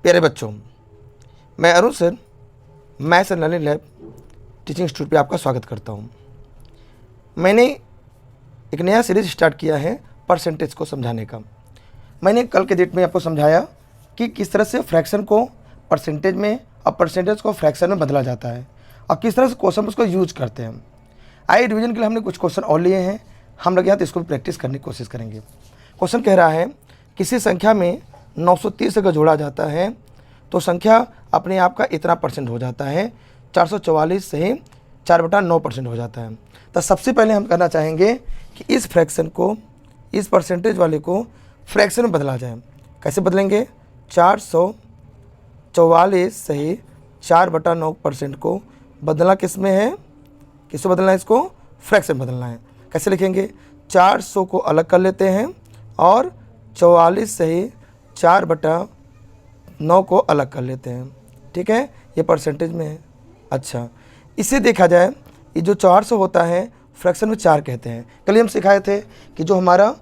प्यारे बच्चों, मैं Arun sir maths and learning lab teaching institute पे आपका स्वागत करता हूँ। मैंने एक नया सीरीज स्टार्ट किया है परसेंटेज को समझाने का। मैंने कल के डेट में आपको समझाया कि किस तरह से फ्रैक्शन को परसेंटेज में और परसेंटेज को फ्रैक्शन में बदला जाता है और किस तरह से क्वेश्चन उसको यूज करते हैं। आई रिवीजन के लिए हमने कुछ क्वेश्चन और लिए हैं, हम लोग यहाँ तो इसको भी प्रैक्टिस करने की कोशिश करेंगे। क्वेश्चन कह रहा है किसी संख्या में 930 अगर जोड़ा जाता है तो संख्या अपने आप का इतना परसेंट हो जाता है, 444 से 4/9% हो जाता है। तो सबसे पहले हम करना चाहेंगे कि इस फ्रैक्शन को, इस परसेंटेज वाले को फ्रैक्शन में बदला जाए। कैसे बदलेंगे? 444 से 4/9% को बदलना किस में है? किससे बदलना है? इसको फ्रैक्शन में बदलना है। कैसे लिखेंगे? 400 को अलग कर लेते हैं और 44 से 4/9 को अलग कर लेते हैं। ठीक है, ये परसेंटेज में है। अच्छा, इसे देखा जाए, ये जो 400 होता है फ्रैक्शन में 4 कहते हैं। कल हम सिखाए थे कि जो हमारा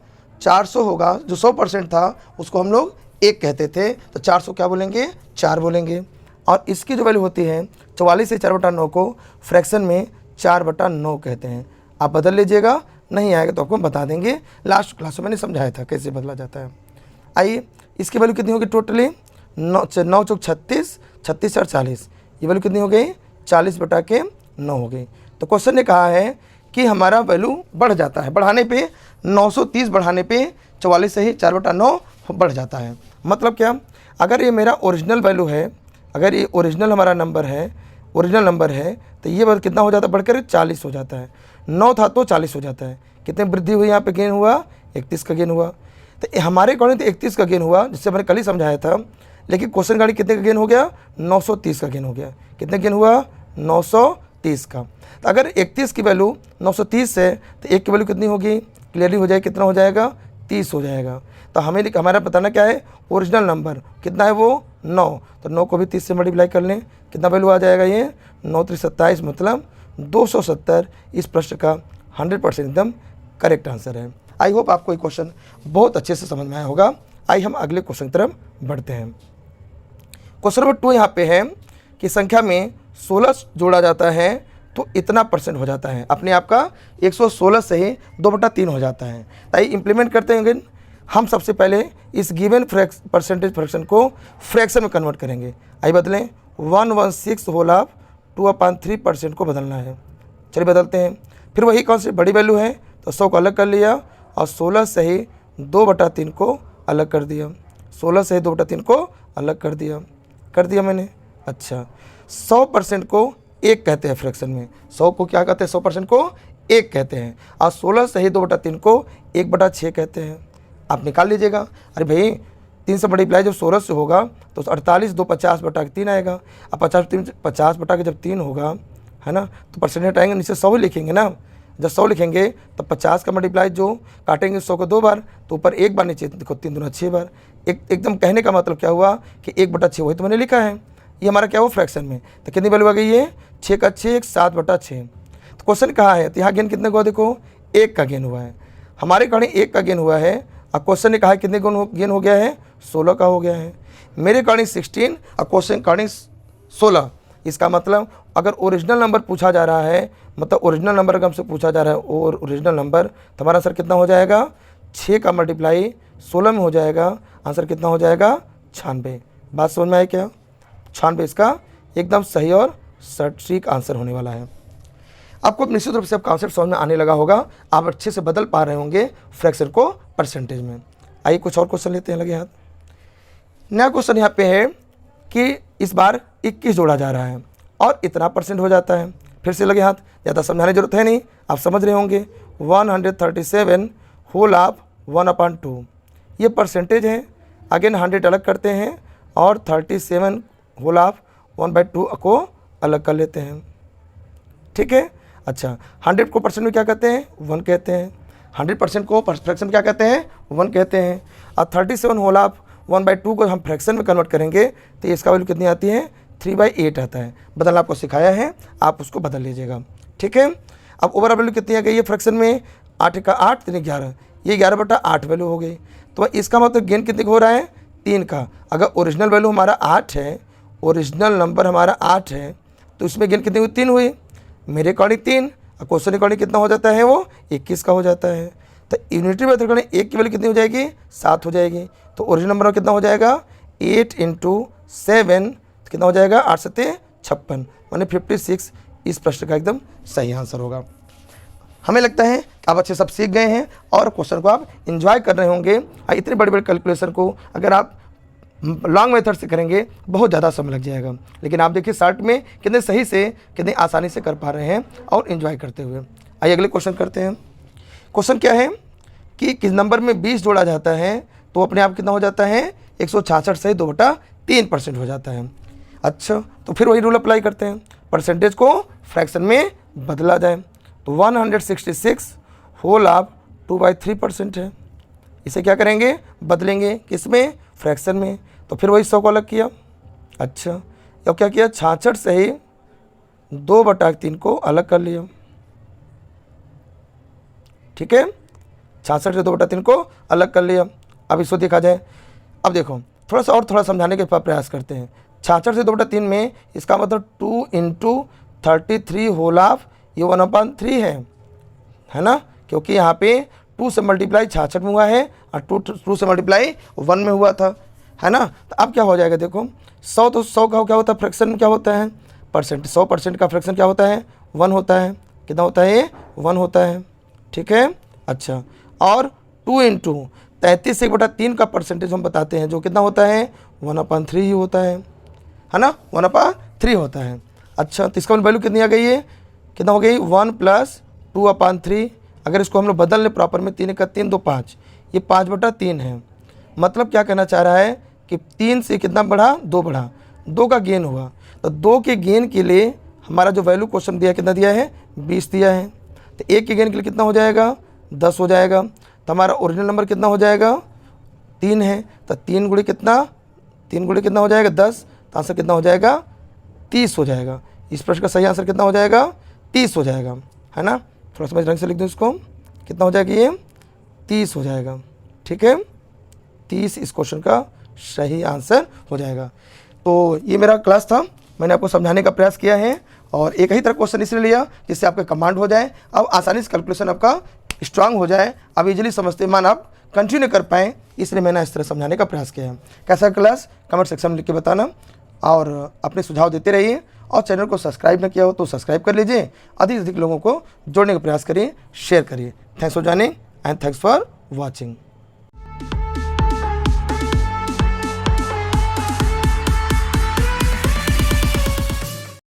400 होगा, जो 100% था, उसको हम लोग 1 कहते थे, तो 400 क्या बोलेंगे? 4 बोलेंगे। और इसकी जो वैल्यू होती है 44 से 4/9 को फ्रैक्शन में 4/9 कहते हैं। आप बदल लीजिएगा, नहीं आएगा तो आपको बता देंगे। लास्ट क्लास में मैंने समझाया था कैसे बदला जाता है। आइए, इसकी वैल्यू कितनी होगी टोटली? 9 चौक 36, 36 और 40, ये वैल्यू कितनी हो गई? 40/9 हो गई। तो क्वेश्चन ने कहा है कि हमारा वैल्यू बढ़ जाता है, बढ़ाने पे 930 बढ़ाने पे 44 से ही 4/9 बढ़ जाता है। मतलब क्या? अगर ये मेरा ओरिजिनल वैल्यू है, अगर ये ओरिजिनल हमारा नंबर है, ओरिजिनल नंबर है, तो ये वैल्यू कितना हो जाता है? बढ़कर 40 हो जाता है। 9 था तो 40 हो जाता है। कितने वृद्धि हुई यहाँ पे? गेन हुआ 31 का गेन हुआ। तो हमारे अकॉर्डिंग तो 31 का गेन हुआ, जिससे मैंने कल ही समझाया था। लेकिन क्वेश्चन गाड़ी कितने का गेन हो गया? 930 का गेन हो गया। कितने गेन हुआ? 930 का। तो अगर 31 की वैल्यू 930 है तो 1 की वैल्यू कितनी होगी? क्लियरली हो जाएगी, कितना हो जाएगा? 30 हो जाएगा। तो हमारा बताना क्या है? ओरिजिनल नंबर कितना है? वो 9। तो 9 को भी 30 से मल्टीप्लाई कर लें, कितना वैल्यू आ जाएगा? ये 9 3 27, मतलब 270 इस प्रश्न का 100% एकदम करेक्ट आंसर है। आई होप आपको ये क्वेश्चन बहुत अच्छे से समझ में आया होगा। आइए हम अगले क्वेश्चन की तरफ बढ़ते हैं। क्वेश्चन नंबर 2 यहाँ पे है कि संख्या में 16 जोड़ा जाता है तो इतना परसेंट हो जाता है। अपने आप का 116 से ही 2/3 हो जाता है। ताकि इम्प्लीमेंट करते हैं हम सबसे पहले इस गिवन परसेंटेज फ्रैक्शन को फ्रैक्शन में कन्वर्ट करेंगे। आइए बदलें, 116 होल ऑफ 2/3% को बदलना है। चलिए बदलते हैं। फिर वही कौन सी बड़ी वैल्यू है तो 100 को अलग कर लिया और 16 से ही 2/3 को अलग कर दिया। 16 से 2/3 को अलग कर दिया मैंने। अच्छा, 100% को 1 कहते हैं फ्रैक्शन में। 100 को क्या कहते हैं? 100% को 1 कहते हैं। और 16 से ही 2/3 को 1/6 कहते हैं। आप निकाल लीजिएगा। अरे भाई, 3 से मल्टीप्लाई जब 16 से होगा तो 48 2 50/3 आएगा। अब 50/3 होगा, है ना, तो परसेंटेज हटाएंगे, नीचे 100 ही लिखेंगे ना। जब 100 लिखेंगे तो 50 का मल्टीप्लाई जो काटेंगे 100 को 2 बार, तो ऊपर 1 बार, नीचे देखो 3 दूना 6 बार। एकदम कहने का मतलब क्या हुआ कि 1/6 वही तो मैंने लिखा है। ये हमारा क्या हुआ? फ्रैक्शन में। तो कितनी वैल्यू आ गई? ये 6 का 6, 7/6। तो क्वेश्चन कहा है तो यहाँ गेन कितने का हुआ? देखो 1 का गेन हुआ है। हमारे अकॉर्डिंग 1 का गेन हुआ है और क्वेश्चन ने कहा है कितने गेन हो गया है? 16 का हो गया है। मेरे अकॉर्डिंग 16 और क्वेश्चन अकॉर्डिंग 16। इसका मतलब अगर ओरिजिनल नंबर पूछा जा रहा है, मतलब ओरिजिनल नंबर अगर हमसे पूछा जा रहा है और ओरिजिनल नंबर, तो हमारा आंसर कितना हो जाएगा? 6 का मल्टीप्लाई 16 में हो जाएगा। आंसर कितना हो जाएगा? 96। बात समझ में आई क्या? 96 इसका एकदम सही और सटीक आंसर होने वाला है। आपको निश्चित रूप से अब कॉन्सेप्ट समझ में आने लगा होगा। आप अच्छे से बदल पा रहे होंगे फ्रैक्शन को परसेंटेज में। आइए कुछ और क्वेश्चन लेते हैं, लगे हाथ। नया क्वेश्चन यहाँ पे है कि इस बार 21 जोड़ा जा रहा है और इतना परसेंट हो जाता है। फिर से लगे हाथ, ज़्यादा समझाने की जरूरत है नहीं, आप समझ रहे होंगे। 137 होल ऑफ 1/2 ये परसेंटेज है। अगेन 100 अलग करते हैं और 37 होल ऑफ 1/2 को अलग कर लेते हैं। ठीक है। अच्छा, 100 को परसेंट में क्या कहते हैं? 1 कहते हैं। 100% को फ्रैक्शन में क्या कहते हैं? 1 कहते हैं। और 37 होल ऑफ 1/2 को हम फ्रैक्शन में कन्वर्ट करेंगे तो इसका वैल्यू कितनी आती है? 3/8 आता है। बदलना आपको सिखाया है, आप उसको बदल लीजिएगा। ठीक है। अब ओवरऑल वैल्यू कितनी आ गई है फ्रैक्शन में? 8 का 8 3 11, ये 11/8 वैल्यू हो गई। तो इसका मतलब गेन कितने का हो रहा है? 3 का, अगर ओरिजिनल वैल्यू हमारा 8 है, ओरिजिनल नंबर हमारा 8 है, तो इसमें गेन कितनी हुई? 3 हुई। मेरे अकॉर्डिंग 3, और क्वेश्चन अकॉर्डिंग कितना हो जाता है? वो 21 का हो जाता है। तो यूनिटरी मेथड अकॉर्डिंग 1 की वैल्यू कितनी हो जाएगी? 7 हो जाएगी। तो ओरिजिनल नंबर कितना हो जाएगा? 8 × 7 कितना हो जाएगा? 8 7 56, माने 56 इस प्रश्न का एकदम सही आंसर होगा। हमें लगता है कि आप अच्छे सब सीख गए हैं और क्वेश्चन को आप एंजॉय कर रहे होंगे। इतने बड़े बड़े कैलकुलेशन को अगर आप लॉन्ग मेथड से करेंगे बहुत ज़्यादा समय लग जाएगा, लेकिन आप देखिए शॉर्ट में कितने सही से, कितने आसानी से कर पा रहे हैं और एंजॉय करते हुए। आइए अगले क्वेश्चन करते हैं। क्वेश्चन क्या है कि किस नंबर में 20 जोड़ा जाता है तो अपने आप कितना हो जाता है? 166 से 2/3% हो जाता है। अच्छा, तो फिर वही रूल अप्लाई करते हैं, परसेंटेज को फ्रैक्शन में बदला जाए। तो 166 होल ऑफ 2/3% है। इसे क्या करेंगे? बदलेंगे किसमें? फ्रैक्शन में। तो फिर वही 100 को अलग किया। अच्छा, अब क्या किया? 66 से ही 2/3 को अलग कर लिया। ठीक है, 66 से 2/3 को अलग कर लिया। अब इसको देखा जाए। अब देखो थोड़ा सा और थोड़ा समझाने के प्रयास करते हैं। 66 से 2/3 में इसका मतलब 2 × 33 होल ऑफ ये 1/3 है ना, क्योंकि यहाँ पे 2 से मल्टीप्लाई 66 में हुआ है और 2 से मल्टीप्लाई 1 में हुआ था, है ना। तो अब क्या हो जाएगा? देखो 100, तो 100 का क्या होता है? फ्रैक्शन में क्या होता है? परसेंट। 100% का फ्रैक्शन क्या होता है? 1 होता है। कितना होता है? ये 1 होता है। ठीक है, अच्छा, और 2 × 33 से 1/3 का परसेंटेज हम बताते हैं, जो कितना होता है? 1/3 ही होता है ना, 1/3 होता है। अच्छा, तो इसका वैल्यू कितनी आ गई है? कितना हो गई? 1 + 2/3। अगर इसको हम लोग बदल लें प्रॉपर में, 3 × 3 = 5, ये 5/3 है। मतलब क्या कहना चाह रहा है कि 3 से कितना बढ़ा? 2 बढ़ा, 2 का गेन हुआ। तो 2 के गेन के लिए हमारा जो वैल्यू क्वेश्चन दिया कितना दिया है? 20 दिया है। तो 1 के गेन के लिए कितना हो जाएगा? 10 हो जाएगा। तो हमारा ओरिजिनल नंबर कितना हो जाएगा? 3 है। तो 3 × कितना? 3 × कितना हो जाएगा? 10। तो आंसर कितना हो जाएगा? 30 हो जाएगा। इस प्रश्न का सही आंसर कितना हो जाएगा? 30 हो जाएगा, है ना। थोड़ा समझ ढंग से लिख दूँ इसको, कितना हो जाएगा? ये 30 हो जाएगा। ठीक है, 30 इस क्वेश्चन का सही आंसर हो जाएगा। तो ये मेरा क्लास था, मैंने आपको समझाने का प्रयास किया है और एक ही तरह क्वेश्चन इसलिए लिया जिससे आपका कमांड हो जाए, अब आसानी से कैलकुलेशन आपका स्ट्रांग हो जाए, अब इजीली समझते मान आप कंटिन्यू कर पाएँ, इसलिए मैंने इस तरह समझाने का प्रयास किया है। कैसा क्लास कमेंट सेक्शन में लिख के बताना और अपने सुझाव देते रहिए। और चैनल को सब्सक्राइब न किया हो तो सब्सक्राइब कर लीजिए, अधिक से अधिक लोगों को जोड़ने का प्रयास करिए, शेयर करिए। Thanks for joining and thanks for watching.